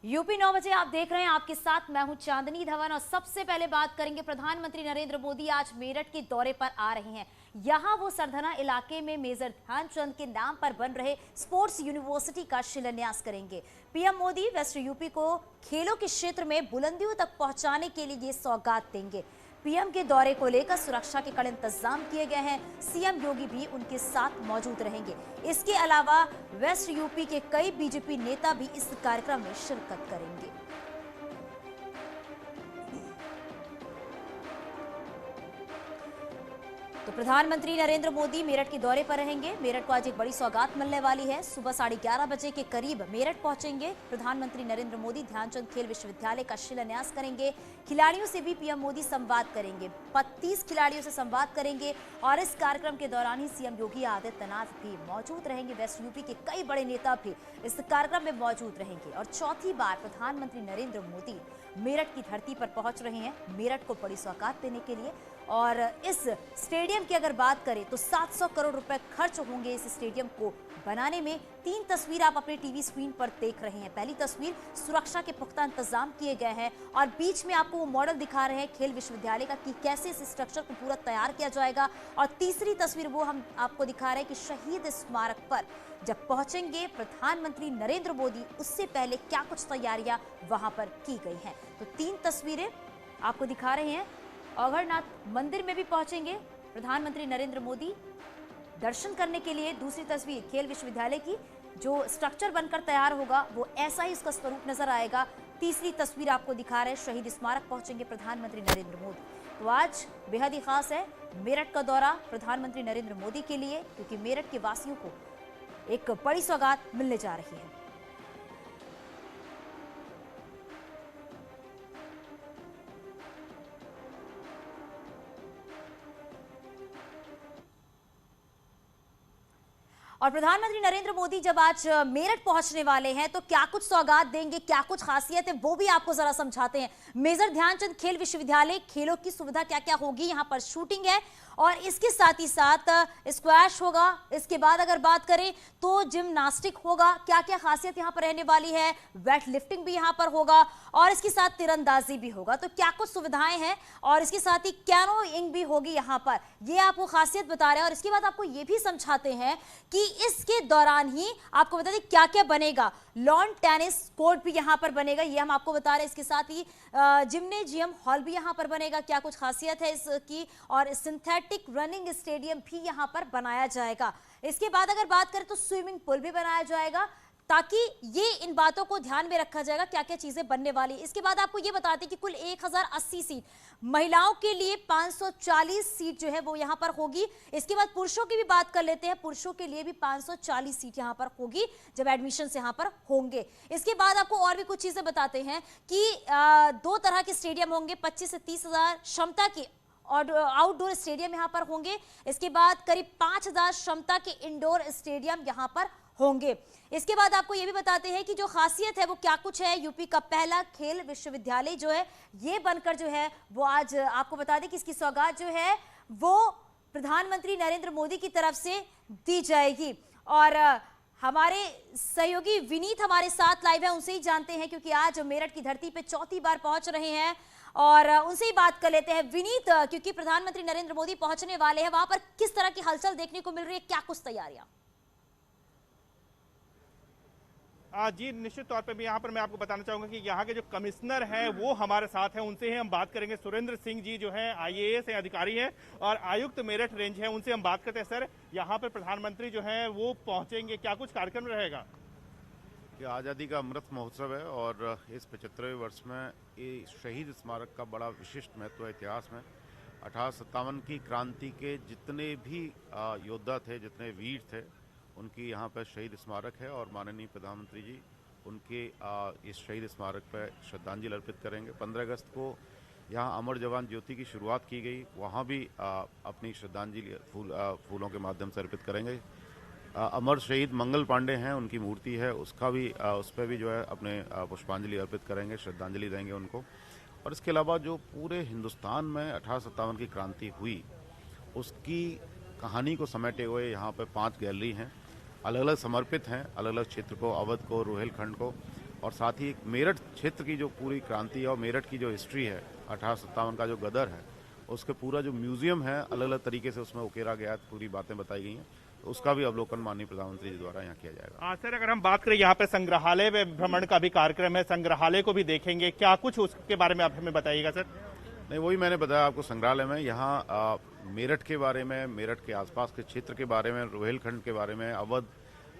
UP 9 बजे आप देख रहे हैं, आपके साथ मैं हूं चांदनी धवन। और सबसे पहले बात करेंगे, प्रधानमंत्री नरेंद्र मोदी आज मेरठ के दौरे पर आ रहे हैं। यहां वो सरधना इलाके में मेजर ध्यानचंद के नाम पर बन रहे स्पोर्ट्स यूनिवर्सिटी का शिलान्यास करेंगे। पीएम मोदी वेस्ट यूपी को खेलों के क्षेत्र में बुलंदियों तक पहुंचाने के लिए ये सौगात देंगे। पीएम के दौरे को लेकर सुरक्षा के कड़े इंतजाम किए गए हैं। सीएम योगी भी उनके साथ मौजूद रहेंगे। इसके अलावा वेस्ट यूपी के कई बीजेपी नेता भी इस कार्यक्रम में शिरकत करेंगे। तो प्रधानमंत्री नरेंद्र मोदी मेरठ के दौरे पर रहेंगे। मेरठ को आज एक बड़ी सौगात मिलने वाली है। सुबह 11:30 बजे के करीब मेरठ पहुंचेंगे प्रधानमंत्री नरेंद्र मोदी। ध्यानचंद खेल विश्वविद्यालय का शिलान्यास करेंगे। खिलाड़ियों से भी पीएम मोदी संवाद करेंगे। 32 खिलाड़ियों से संवाद करेंगे और इस कार्यक्रम के दौरान ही सीएम योगी आदित्यनाथ भी मौजूद रहेंगे। वेस्ट यूपी के कई बड़े नेता भी इस कार्यक्रम में मौजूद रहेंगे। और चौथी बार प्रधानमंत्री नरेंद्र मोदी मेरठ की धरती पर पहुंच रहे हैं, मेरठ को बड़ी सौगात देने के लिए। और इस स्टेडियम की अगर बात करें तो 700 करोड़ रुपए खर्च होंगे इस स्टेडियम को बनाने में। 3 तस्वीर आप अपने टीवी स्क्रीन पर देख रहे हैं। पहली तस्वीर, सुरक्षा के पुख्ता इंतजाम किए गए हैं और बीच में आपको वो मॉडल दिखा रहे हैं खेल विश्वविद्यालय का कि कैसे इस स्ट्रक्चर को पूरा तैयार किया जाएगा। और तीसरी तस्वीर वो हम आपको दिखा रहे हैं कि शहीद स्मारक पर जब पहुंचेंगे प्रधानमंत्री नरेंद्र मोदी, उससे पहले क्या कुछ तैयारियां वहां पर की गई हैं। तो 3 तस्वीरें आपको दिखा रहे हैं। अघरनाथ मंदिर में भी पहुंचेंगे प्रधानमंत्री नरेंद्र मोदी दर्शन करने के लिए। दूसरी तस्वीर खेल विश्वविद्यालय की, जो स्ट्रक्चर बनकर तैयार होगा वो ऐसा ही इसका स्वरूप नजर आएगा। तीसरी तस्वीर आपको दिखा रहे हैं, शहीद स्मारक पहुंचेंगे प्रधानमंत्री नरेंद्र मोदी। तो आज बेहद ही खास है मेरठ का दौरा प्रधानमंत्री नरेंद्र मोदी के लिए, क्योंकि मेरठ के वासियों को एक बड़ी सौगात मिलने जा रही है। और प्रधानमंत्री नरेंद्र मोदी जब आज मेरठ पहुंचने वाले हैं तो क्या कुछ सौगात देंगे, क्या कुछ खासियत है, वो भी आपको जरा समझाते हैं। मेजर ध्यानचंद खेल विश्वविद्यालय, खेलों की सुविधा क्या क्या होगी, यहाँ पर शूटिंग है और इसके साथ ही साथ स्क्वैश होगा। इसके बाद अगर बात करें तो जिम्नास्टिक होगा। क्या क्या खासियत यहाँ पर रहने वाली है, वेट लिफ्टिंग भी यहाँ पर होगा और इसके साथ तीरंदाजी भी होगा। तो क्या कुछ सुविधाएं हैं और इसके साथ ही कैनोइंग भी होगी यहाँ पर, ये आपको खासियत बता रहे हैं। और इसके बाद आपको ये भी समझाते हैं कि इसके दौरान ही आपको बता दें क्या क्या बनेगा। लॉन टेनिस कोर्ट भी यहाँ पर बनेगा, ये हम आपको बता रहे हैं। इसके साथ ही जिम्नेजियम हॉल भी यहाँ पर बनेगा, क्या कुछ खासियत है इसकी। और सिंथेटिक रनिंग स्टेडियम भी यहाँ पर बनाया जाएगा। इसके बाद अगर बात करें तो स्विमिंग पूल भी बनाया जाएगा, ताकि ये इन बातों को ध्यान में रखा जाएगा क्या क्या चीजें बनने वाली। इसके बाद आपको ये बताते हैं कि कुल 1080 सीट, महिलाओं के लिए 540 सीट जो है वो यहाँ पर होगी। इसके बाद पुरुषों की भी बात कर लेते हैं, पुरुषों के लिए भी 540 सीट यहाँ पर होगी जब एडमिशन यहाँ पर होंगे। इसके बाद आपको और भी कुछ चीजें बताते हैं कि 2 तरह के स्टेडियम होंगे, 25 से 30 हजार क्षमता के और आउटडोर स्टेडियम यहाँ पर होंगे। इसके बाद करीब 5000 क्षमता के इंडोर स्टेडियम यहाँ पर होंगे। इसके बाद आपको ये भी बताते हैं कि जो खासियत है वो क्या कुछ है। यूपी का पहला खेल विश्वविद्यालय जो है ये बनकर जो है वो आज आपको बता दें कि इसकी सौगात जो है वो प्रधानमंत्री नरेंद्र मोदी की तरफ से दी जाएगी। और हमारे सहयोगी विनीत हमारे साथ लाइव है, उनसे ही जानते हैं क्योंकि आज मेरठ की धरती पे चौथी बार पहुंच रहे हैं और उनसे ही बात कर लेते हैं। विनीत, क्योंकि प्रधानमंत्री नरेंद्र मोदी पहुंचने वाले हैं, वहां पर किस तरह की हलचल देखने को मिल रही है, क्या कुछ तैयारियां? जी निश्चित तौर पे भी यहाँ पर मैं आपको बताना चाहूंगा कि यहाँ के जो कमिश्नर हैं वो हमारे साथ हैं, उनसे ही हम बात करेंगे। सुरेंद्र सिंह जी जो हैं आईएएस अधिकारी हैं और आयुक्त मेरठ रेंज हैं, उनसे हम बात करते हैं। सर, यहाँ पर प्रधानमंत्री जो हैं वो पहुंचेंगे, क्या कुछ कार्यक्रम रहेगा? ये आज़ादी का अमृत महोत्सव है और इस 75वें वर्ष में ये शहीद स्मारक का बड़ा विशिष्ट महत्व है इतिहास में। 1857 की क्रांति के जितने भी योद्धा थे, जितने वीर थे, उनकी यहाँ पर शहीद स्मारक है और माननीय प्रधानमंत्री जी उनके इस शहीद स्मारक पर श्रद्धांजलि अर्पित करेंगे। 15 अगस्त को यहाँ अमर जवान ज्योति की शुरुआत की गई, वहाँ भी अपनी श्रद्धांजलि फूलों के माध्यम से अर्पित करेंगे। अमर शहीद मंगल पांडे हैं, उनकी मूर्ति है, उसका भी उस पर भी जो है अपने पुष्पांजलि अर्पित करेंगे, श्रद्धांजलि देंगे उनको। और इसके अलावा जो पूरे हिंदुस्तान में 1857 की क्रांति हुई उसकी कहानी को समेटे हुए यहाँ पर 5 गैलरी हैं, अलग अलग समर्पित हैं, अलग अलग क्षेत्र को, अवध को, रुहेलखंड को। और साथ ही मेरठ क्षेत्र की जो पूरी क्रांति है और मेरठ की जो हिस्ट्री है 1857 का जो गदर है उसके पूरा जो म्यूजियम है अलग अलग तरीके से उसमें उकेरा गया है, पूरी बातें बताई गई हैं, तो उसका भी अवलोकन माननीय प्रधानमंत्री जी द्वारा यहाँ किया जाएगा। सर, अगर हम बात करें यहाँ पे संग्रहालय में भ्रमण का भी कार्यक्रम है, संग्रहालय को भी देखेंगे, क्या कुछ उसके बारे में आप हमें बताइएगा सर? नहीं, वही मैंने बताया आपको, संग्रहालय में यहाँ मेरठ के बारे में, मेरठ के आसपास के क्षेत्र के बारे में, रोहेलखंड के बारे में, अवध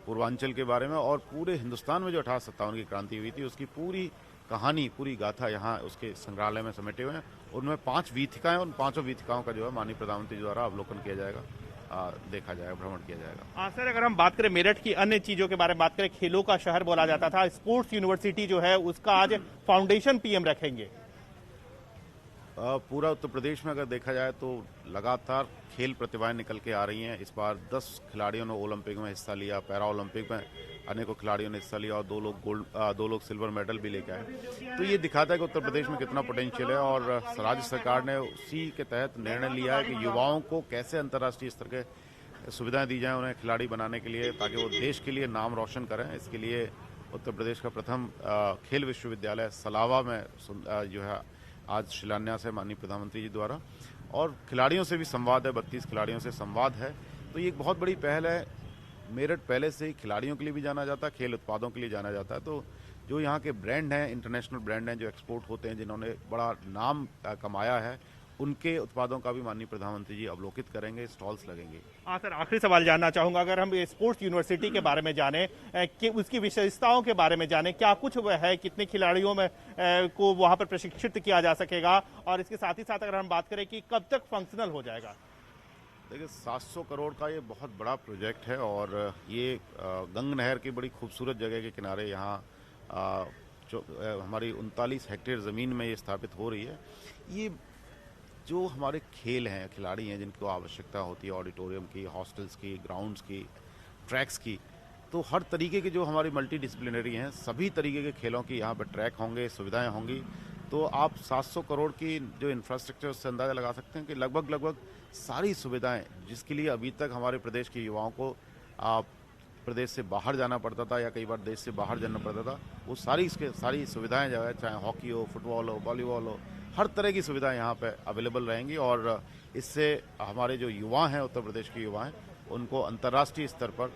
पूर्वांचल के बारे में और पूरे हिंदुस्तान में जो 1857 की क्रांति हुई थी उसकी पूरी कहानी, पूरी गाथा यहाँ उसके संग्रहालय में समेटे हुए हैं। उनमें 5 वीथिकाएं, उन 5 वीथिकाओं का जो है माननीय प्रधानमंत्री द्वारा अवलोकन किया जाएगा, देखा जाएगा, भ्रमण किया जाएगा। सर, अगर हम बात करें मेरठ की अन्य चीजों के बारे में बात करें, खेलों का शहर बोला जाता था, स्पोर्ट्स यूनिवर्सिटी जो है उसका आज फाउंडेशन पीएम रखेंगे। पूरा उत्तर प्रदेश में अगर देखा जाए तो लगातार खेल प्रतिभाएं निकल के आ रही हैं। इस बार 10 खिलाड़ियों ने ओलंपिक में हिस्सा लिया, पैरा ओलंपिक में अनेकों खिलाड़ियों ने हिस्सा लिया और 2 लोग सिल्वर मेडल भी लेके आए। तो ये दिखाता है कि उत्तर प्रदेश में कितना पोटेंशियल है और राज्य सरकार ने उसी के तहत निर्णय लिया है कि युवाओं को कैसे अंतर्राष्ट्रीय स्तर के सुविधाएं दी जाएं उन्हें खिलाड़ी बनाने के लिए, ताकि वो देश के लिए नाम रोशन करें। इसके लिए उत्तर प्रदेश का प्रथम खेल विश्वविद्यालय सलावा में जो है आज शिलान्यास है माननीय प्रधानमंत्री जी द्वारा, और खिलाड़ियों से भी संवाद है, 32 खिलाड़ियों से संवाद है। तो ये एक बहुत बड़ी पहल है। मेरठ पहले से ही खिलाड़ियों के लिए भी जाना जाता है, खेल उत्पादों के लिए जाना जाता है। तो जो यहाँ के ब्रांड हैं, इंटरनेशनल ब्रांड हैं जो एक्सपोर्ट होते हैं, जिन्होंने बड़ा नाम कमाया है, उनके उत्पादों का भी माननीय प्रधानमंत्री जी अवलोकित करेंगे, स्टॉल्स लगेंगे। सर, आखिरी सवाल जानना चाहूंगा, अगर हम स्पोर्ट्स यूनिवर्सिटी के बारे में जाने कि उसकी विशेषताओं के बारे में जाने, क्या कुछ है, कितने खिलाड़ियों में को वहां पर प्रशिक्षित किया जा सकेगा, और इसके साथ ही साथ अगर हम बात करें कि कब तक फंक्शनल हो जाएगा? देखिए, 700 करोड़ का ये बहुत बड़ा प्रोजेक्ट है और ये गंग नहर की बड़ी खूबसूरत जगह के किनारे यहाँ हमारी 39 हेक्टेयर ज़मीन में ये स्थापित हो रही है। ये जो हमारे खेल हैं, खिलाड़ी हैं जिनको आवश्यकता होती है ऑडिटोरियम की, हॉस्टल्स की, ग्राउंड्स की, ट्रैक्स की, तो हर तरीके के जो हमारी मल्टी डिसिप्लिनरी हैं, सभी तरीके के खेलों की यहाँ पर ट्रैक होंगे, सुविधाएं होंगी। तो आप 700 करोड़ की जो इंफ्रास्ट्रक्चर, उससे अंदाज़ा लगा सकते हैं कि लगभग सारी सुविधाएं, जिसके लिए अभी तक हमारे प्रदेश के युवाओं को प्रदेश से बाहर जाना पड़ता था या कई बार देश से बाहर जाना पड़ता था, वो सारी सुविधाएं जो है, चाहे हॉकी हो, फुटबॉल हो, वॉलीबॉल हो, हर तरह की सुविधाएं यहाँ पे अवेलेबल रहेंगी। और इससे हमारे जो युवा हैं, उत्तर प्रदेश के युवा हैं, उनको अंतर्राष्ट्रीय स्तर पर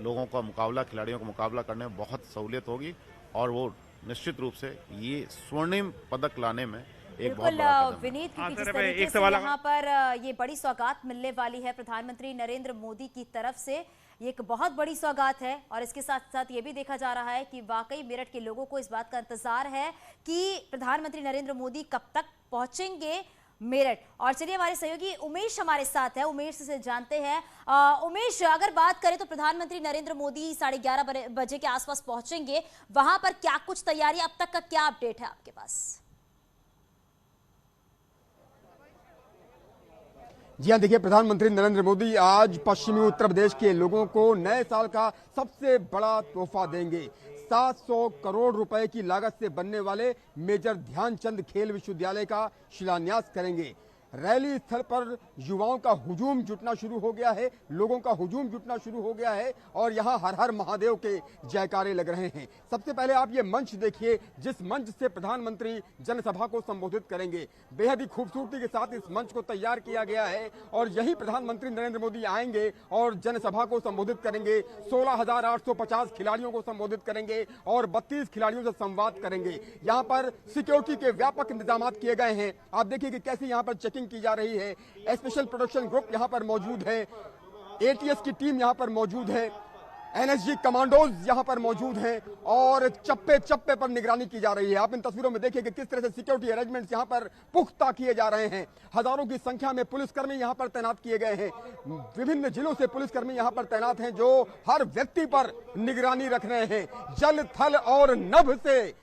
लोगों का मुकाबला, खिलाड़ियों का मुकाबला करने में बहुत सहूलियत होगी और वो निश्चित रूप से ये स्वर्णिम पदक लाने में एक बहुत बड़ा कदम है। विनीत, क्योंकि जिस तरीके से यहाँ पर ये बड़ी सौगात मिलने वाली है प्रधानमंत्री नरेंद्र मोदी की तरफ से, ये एक बहुत बड़ी सौगात है। और इसके साथ साथ ये भी देखा जा रहा है कि वाकई मेरठ के लोगों को इस बात का इंतजार है कि प्रधानमंत्री नरेंद्र मोदी कब तक पहुंचेंगे मेरठ। और चलिए, हमारे सहयोगी उमेश हमारे साथ है, उमेश से जानते हैं। उमेश, अगर बात करें तो प्रधानमंत्री नरेंद्र मोदी 11:30 बजे के आसपास पहुंचेंगे, वहां पर क्या कुछ तैयारी, अब तक का क्या अपडेट है आपके पास? जी हाँ, देखिए, प्रधानमंत्री नरेंद्र मोदी आज पश्चिमी उत्तर प्रदेश के लोगों को नए साल का सबसे बड़ा तोहफा देंगे। 700 करोड़ रुपए की लागत से बनने वाले मेजर ध्यानचंद खेल विश्वविद्यालय का शिलान्यास करेंगे। रैली स्थल पर युवाओं का हुजूम जुटना शुरू हो गया है, लोगों का हुजूम जुटना शुरू हो गया है और यहाँ हर हर महादेव के जयकारे लग रहे हैं। सबसे पहले आप ये मंच देखिए, जिस मंच से प्रधानमंत्री जनसभा को संबोधित करेंगे। बेहद ही खूबसूरती के साथ इस मंच को तैयार किया गया है और यही प्रधानमंत्री नरेंद्र मोदी आएंगे और जनसभा को संबोधित करेंगे। 16,850 खिलाड़ियों को संबोधित करेंगे और 32 खिलाड़ियों से संवाद करेंगे। यहाँ पर सिक्योरिटी के व्यापक इंतजाम किए गए हैं। आप देखिए कि कैसे यहाँ पर चेकिंग की जा रही है। स्पेशल प्रोडक्शन ग्रुप यहां पर मौजूद है, एटीएस की टीम यहां पर मौजूद है, एनएसजी कमांडोज यहां पर मौजूद हैं और चप्पे चप्पे पर निगरानी की जा रही है। आप इन तस्वीरों में देखिए कि किस तरह से सिक्योरिटी अरेंजमेंट्स यहां पर पुख्ता किए जा रहे हैं। हजारों की संख्या में पुलिसकर्मी यहां पर तैनात किए गए हैं। विभिन्न जिलों से पुलिसकर्मी यहां पर तैनात हैं जो हर व्यक्ति पर निगरानी रख रहे हैं। जल, थल और नभ से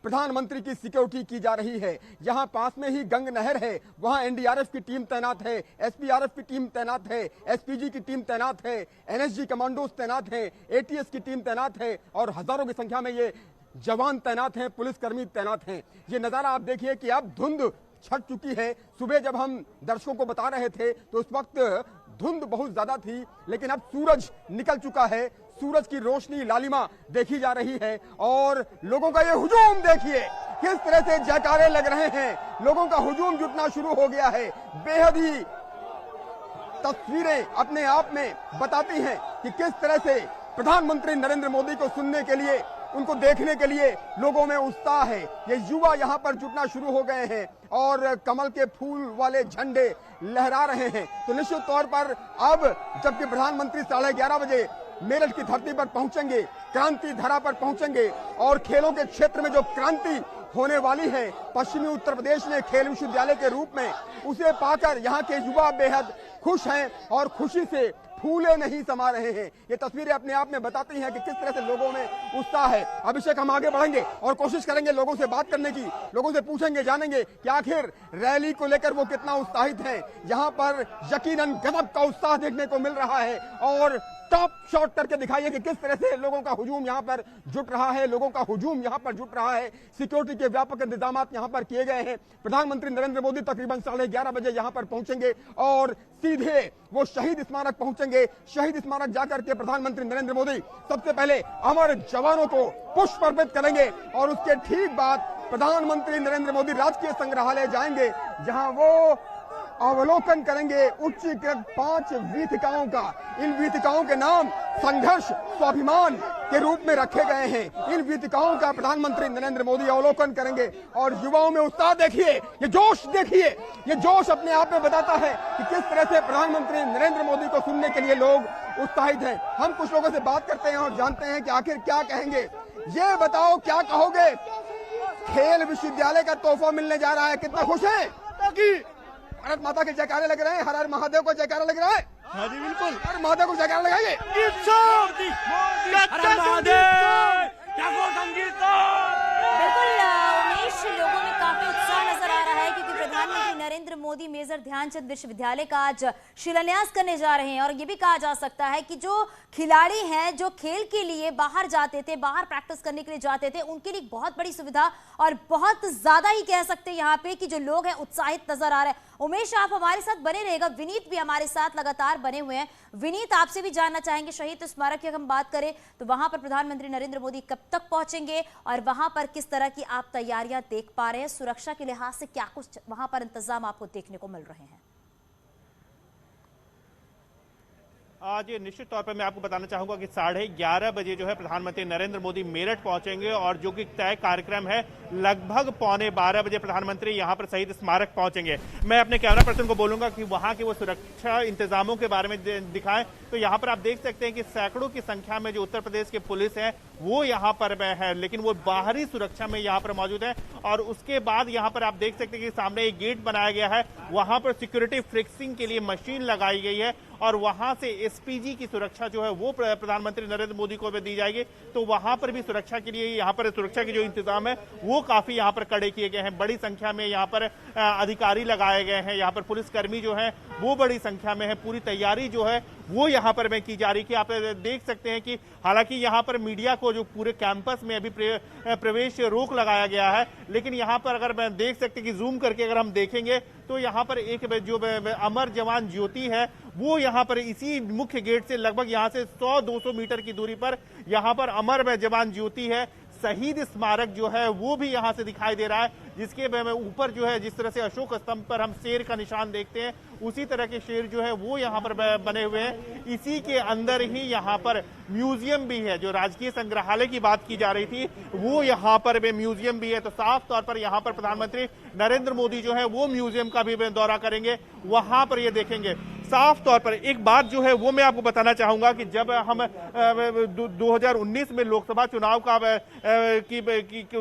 प्रधानमंत्री की सिक्योरिटी की जा रही है। यहां पास में ही गंग नहर है, वहां एनडीआरएफ की टीम तैनात है, एसपीआरएफ की टीम तैनात है, एसपीजी की टीम तैनात है, एनएसजी कमांडोज तैनात है, एटीएस की टीम तैनात है और हजारों की संख्या में ये जवान तैनात हैं, पुलिसकर्मी तैनात हैं। ये नजारा आप देखिए कि अब धुंध छट चुकी है। सुबह जब हम दर्शकों को बता रहे थे तो उस वक्त धुंध बहुत ज्यादा थी, लेकिन अब सूरज निकल चुका है। सूरज की रोशनी लालिमा देखी जा रही है और लोगों का ये हुजूम देखिए किस तरह से जयकारे लग रहे हैं। लोगों का हुजूम जुटना शुरू हो गया है। बेहद ही तस्वीरें अपने आप में बताती हैं कि किस तरह से प्रधानमंत्री नरेंद्र मोदी को सुनने के लिए, उनको देखने के लिए लोगों में उत्साह है। ये युवा यहाँ पर जुटना शुरू हो गए हैं और कमल के फूल वाले झंडे लहरा रहे हैं। तो निश्चित तौर पर अब जबकि प्रधानमंत्री 11:30 बजे मेरठ की धरती पर पहुंचेंगे, क्रांति धरा पर पहुंचेंगे और खेलों के क्षेत्र में जो क्रांति होने वाली है पश्चिमी उत्तर प्रदेश में खेल विश्वविद्यालय के रूप में, उसे पाकर यहाँ के युवा बेहद खुश हैं और खुशी से फूले नहीं समा रहे हैं। ये तस्वीरें अपने आप में बताती हैं कि किस तरह से लोगों में उत्साह है। अभिषेक, हम आगे बढ़ेंगे और कोशिश करेंगे लोगों से बात करने की, लोगों से पूछेंगे, जानेंगे कि आखिर रैली को लेकर वो कितना उत्साहित हैं। यहाँ पर यकीनन गजब का उत्साह देखने को मिल रहा है और टॉप शॉट करके दिखाइए कि किस तरह से लोगों का हुजूम यहाँ पर जुट रहा है। लोगों का हुजूम यहाँ पर जुट रहा है। सिक्योरिटी के व्यापक इंतजाम यहाँ पर किए गए हैं। प्रधानमंत्री नरेंद्र मोदी तकरीबन 11:30 बजे यहाँ पर पहुंचेंगे और सीधे वो शहीद स्मारक पहुंचेंगे। शहीद स्मारक जाकर के प्रधानमंत्री नरेंद्र मोदी सबसे पहले अमर जवानों को पुष्प अर्पित करेंगे और उसके ठीक बाद प्रधानमंत्री नरेंद्र मोदी राजकीय संग्रहालय जाएंगे, जहां वो अवलोकन करेंगे उच्चीकृत 5 वीथिकाओं का। इन वीथिकाओं के नाम संघर्ष स्वाभिमान के रूप में रखे गए हैं। इन वीथिकाओं का प्रधानमंत्री नरेंद्र मोदी अवलोकन करेंगे और युवाओं में उत्साह देखिए, ये जोश देखिए। ये जोश अपने आप में बताता है कि किस तरह से प्रधानमंत्री नरेंद्र मोदी को सुनने के लिए लोग उत्साहित हैं। हम कुछ लोगों से बात करते हैं और जानते हैं कि आखिर क्या कहेंगे। ये बताओ, क्या कहोगे? खेल विश्वविद्यालय का तोहफा मिलने जा रहा है, कितना खुश है? भारत माता के जयकारे लग रहे हैं, हर हर महादेव को जयकारा लग रहा है। हाँ जी बिल्कुल, हर महादेव को जयकारा लगाइए। बिल्कुल उमेश, लोगों में काफी उत्साह नजर आ रहा है क्योंकि प्रधानमंत्री नरेंद्र मोदी मेजर ध्यानचंद विश्वविद्यालय का आज शिलान्यास करने जा रहे हैं। और ये भी कहा जा सकता है कि जो खिलाड़ी हैं, जो खेल के लिए बाहर जाते थे, बाहर प्रैक्टिस करने के लिए जाते थे, उनके लिए बहुत बड़ी सुविधा और बहुत ज्यादा ही कह सकते हैं यहाँ पे कि जो लोग हैं उत्साहित नजर आ रहे हैं। उमेश, आप हमारे साथ बने रहेगा। विनीत भी हमारे साथ लगातार बने हुए हैं। विनीत, आपसे भी जानना चाहेंगे, शहीद स्मारक की अगर हम बात करें तो वहां पर प्रधानमंत्री नरेंद्र मोदी कब तक पहुंचेंगे और वहां पर किस तरह की आप तैयारियां देख पा रहे हैं? सुरक्षा के लिहाज से क्या कुछ वहां पर इंतजाम आपको देखने को मिल रहे हैं? आज निश्चित तौर पर मैं आपको बताना चाहूंगा कि 11:30 बजे जो है प्रधानमंत्री नरेंद्र मोदी मेरठ पहुंचेंगे और जो कि तय कार्यक्रम है लगभग 11:15 बजे प्रधानमंत्री यहां पर शहीद स्मारक पहुंचेंगे। मैं अपने कैमरा पर्सन को बोलूंगा कि वहां के वो सुरक्षा इंतजामों के बारे में दिखाएं। तो यहां पर आप देख सकते हैं कि सैकड़ों की संख्या में जो उत्तर प्रदेश के पुलिस है वो यहां पर है, लेकिन वो बाहरी सुरक्षा में यहां पर मौजूद है। और उसके बाद यहां पर आप देख सकते हैं कि सामने एक गेट बनाया गया है, वहां पर सिक्योरिटी फिक्सिंग के लिए मशीन लगाई गई है और वहां से एसपीजी की सुरक्षा जो है वो प्रधानमंत्री नरेंद्र मोदी को दी जाएगी। तो वहां पर भी सुरक्षा के लिए यहाँ पर सुरक्षा के जो इंतजाम है वो काफी यहाँ पर कड़े किए गए हैं। बड़ी संख्या में यहाँ पर अधिकारी लगाए गए हैं, यहाँ पर पुलिसकर्मी जो है वो बड़ी संख्या में है। पूरी तैयारी जो है वो यहाँ पर में की जा रही है कि आप देख सकते हैं कि हालांकि यहाँ पर मीडिया को जो पूरे कैंपस में अभी प्रवेश रोक लगाया गया है, लेकिन यहाँ पर अगर मैं देख सकते हैं कि जूम करके अगर हम देखेंगे तो यहाँ पर एक जो अमर जवान ज्योति है वो यहाँ पर इसी मुख्य गेट से लगभग यहाँ से 100-200 मीटर की दूरी पर यहाँ पर अमर जवान ज्योति है। शहीद स्मारक जो है वो भी यहाँ से दिखाई दे रहा है, जिसके ऊपर जो है जिस तरह से अशोक स्तंभ पर हम शेर का निशान देखते हैं उसी तरह के शेर जो है वो यहाँ पर बने हुए हैं। इसी के अंदर ही यहाँ पर म्यूजियम भी है, जो राजकीय संग्रहालय की बात की जा रही थी वो यहाँ पर म्यूजियम भी है। तो साफ तौर पर यहाँ पर प्रधानमंत्री नरेंद्र मोदी जो है वो म्यूजियम का भी दौरा करेंगे, वहां पर ये देखेंगे। साफ तौर पर एक बात जो है वो मैं आपको बताना चाहूंगा कि जब हम 2019 में लोकसभा चुनाव का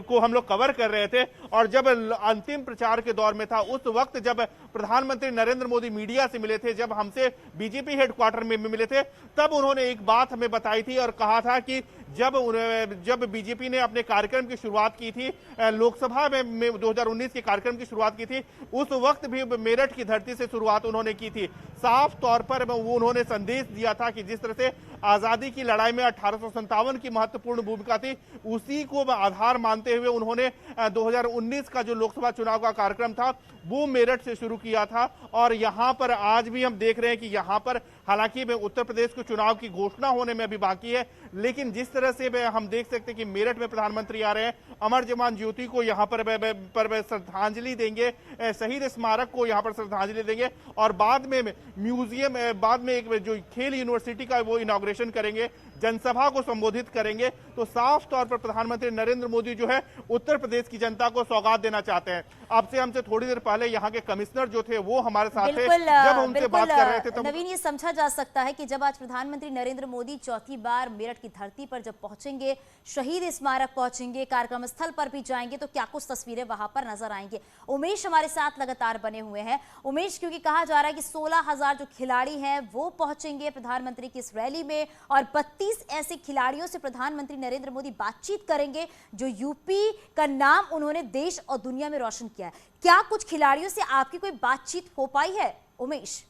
को हम लोग कवर कर रहे थे और जब अंतिम प्रचार के दौर में था, उस वक्त जब प्रधानमंत्री नरेंद्र मोदी मीडिया से मिले थे, जब हमसे बीजेपी हेडक्वार्टर में मिले थे, तब उन्होंने एक बात हमें बताई थी और कहा था कि जब बीजेपी ने अपने कार्यक्रम की शुरुआत की थी, लोकसभा में 2019 के कार्यक्रम की शुरुआत की थी, उस वक्त भी मेरठ की धरती से शुरुआत उन्होंने की थी। साफ तौर पर वो उन्होंने संदेश दिया था कि जिस तरह से आजादी की लड़ाई में 1857 की महत्वपूर्ण भूमिका थी, उसी को आधार मानते हुए उन्होंने 2019 का जो लोकसभा चुनाव का कार्यक्रम था वो मेरठ से शुरू किया था। और यहां पर आज भी हम देख रहे हैं कि यहां पर हालांकि उत्तर प्रदेश के चुनाव की घोषणा होने में अभी बाकी है, लेकिन जिस तरह से हम देख सकते हैं कि मेरठ में प्रधानमंत्री आ रहे हैं, अमर जवान ज्योति को यहां पर श्रद्धांजलि देंगे, शहीद स्मारक को यहां पर श्रद्धांजलि देंगे और बाद में म्यूजियम, बाद में एक जो खेल यूनिवर्सिटी का वो इनॉग्रेशन करेंगे, जनसभा को संबोधित करेंगे। तो साफ तौर पर प्रधानमंत्री नरेंद्र मोदी जो है उत्तर प्रदेश की जनता को सौगात देना चाहते हैं। आपसे हमसे थोड़ी देर पहले यहाँ के कमिश्नर जो थे वो हमारे साथ थे, जब हम उनसे बात कर रहे थे तो नवीन, ये समझा जा सकता है कि जब आज प्रधानमंत्री नरेंद्र मोदी चौथी बार मेरठ की धरती पर जब पहुंचेंगे, शहीद स्मारक पहुंचेंगे, कार्यक्रम स्थल पर भी जाएंगे, तो क्या कुछ तस्वीरें वहां पर नजर आएंगे। उमेश हमारे साथ लगातार बने हुए हैं। उमेश, क्योंकि कहा जा रहा है कि 16,000 जो खिलाड़ी हैं वो पहुंचेंगे प्रधानमंत्री की इस रैली में और 32 ऐसे खिलाड़ियों से प्रधानमंत्री नरेंद्र मोदी बातचीत करेंगे जो यूपी का नाम उन्होंने देश और दुनिया में रोशन किया है। क्या कुछ खिलाड़ियों से आपकी कोई बातचीत हो पाई है उमेश?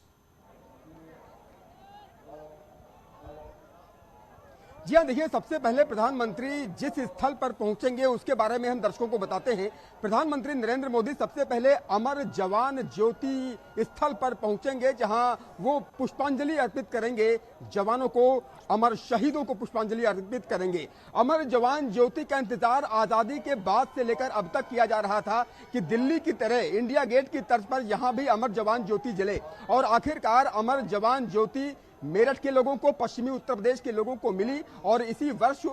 जी हाँ, देखिए, सबसे पहले प्रधानमंत्री जिस स्थल पर पहुंचेंगे उसके बारे में हम दर्शकों को बताते हैं। प्रधानमंत्री नरेंद्र मोदी सबसे पहले अमर जवान ज्योति स्थल पर पहुंचेंगे, जहां वो पुष्पांजलि अर्पित करेंगे जवानों को, अमर शहीदों को पुष्पांजलि अर्पित करेंगे। अमर जवान ज्योति का इंतजार आजादी के बाद से लेकर अब तक किया जा रहा था कि दिल्ली की तरह इंडिया गेट की तर्ज पर यहां भी अमर जवान ज्योति जले और आखिरकार अमर जवान ज्योति मेरठ के लोगों को, पश्चिमी उत्तर प्रदेश के लोगों को मिली और इसी वर्ष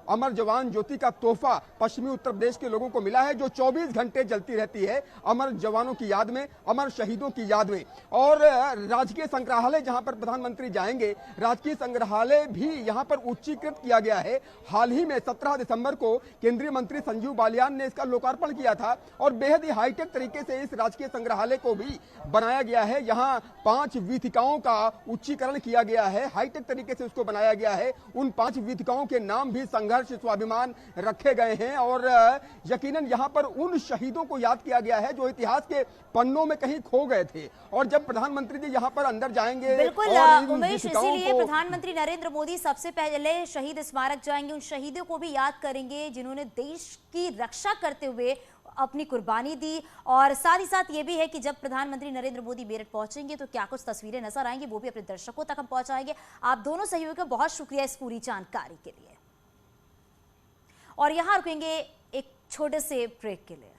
अमर जवान ज्योति का तोहफा पश्चिमी उत्तर प्रदेश के लोगों को मिला है, जो 24 घंटे जलती रहती है अमर जवानों की याद में, अमर शहीदों की याद में। और राजकीय संग्रहालय जहां पर प्रधानमंत्री जाएंगे, राजकीय संग्रहालय भी यहां पर उच्चीकृत किया गया है। हाल ही में 17 दिसंबर को केंद्रीय मंत्री संजीव बालियान ने इसका लोकार्पण किया था और बेहद ही हाईटेक तरीके से इस राजकीय संग्रहालय को भी बनाया गया है। यहाँ 5 वीथिकाओं का उच्चीकरण किया गया है, हाईटेक तरीके से उसको बनाया गया है। उन 5 वीथिकाओं के नाम भी संघर्ष, स्वाभिमान रखे गए हैं और यकीनन यहां पर उन शहीदों को याद किया गया है जो इतिहास के पन्नों में कहीं खो गए थे। और जब प्रधानमंत्री जी यहां पर अंदर जाएंगे, बिल्कुल उमेश, इसीलिए प्रधानमंत्री नरेंद्र मोदी सबसे पहले शहीद स्मारक जाएंगे, उन शहीदों को भी याद करेंगे जिन्होंने देश की रक्षा करते हुए अपनी कुर्बानी दी। और साथ ही साथ ये भी है कि जब प्रधानमंत्री नरेंद्र मोदी मेरठ पहुंचेंगे तो क्या कुछ तस्वीरें नजर आएंगी, वो भी अपने दर्शकों तक हम पहुंचाएंगे। आप दोनों सहयोगियों का बहुत शुक्रिया इस पूरी जानकारी के लिए। और यहां रुकेंगे एक छोटे से ब्रेक के लिए।